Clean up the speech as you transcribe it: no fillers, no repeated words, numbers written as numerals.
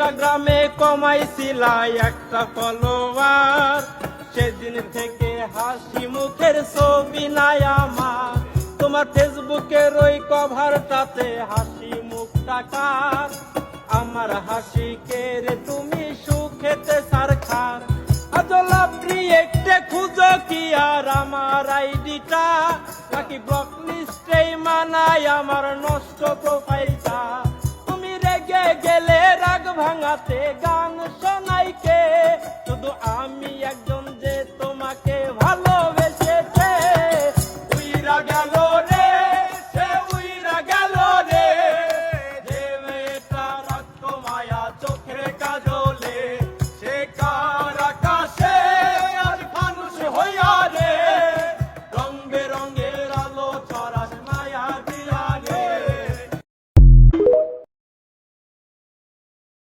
ইনস্টাগ্রামে কমাইছিলা একটা ফলোয়ার, সেদিন থেকে হাসি মুখের ছবি নাই আমার। তোমার ফেসবুকের ওই কভারটাতে হাসি মুখ টাকার, আমার হাসিকে রে তুমি সুখেতে সারখার। আজলাপ্রি একটে খুঁজো কি আর আমার আইডিটা, নাকি ব্লক লিস্টেই মানায় আমার নষ্ট প্রোফাইলটা। তুমি রেগে গেলে রাগ ভাঙাতে গান শোনাই কে, শুধু আমি একজন যে তোমাকে ভালো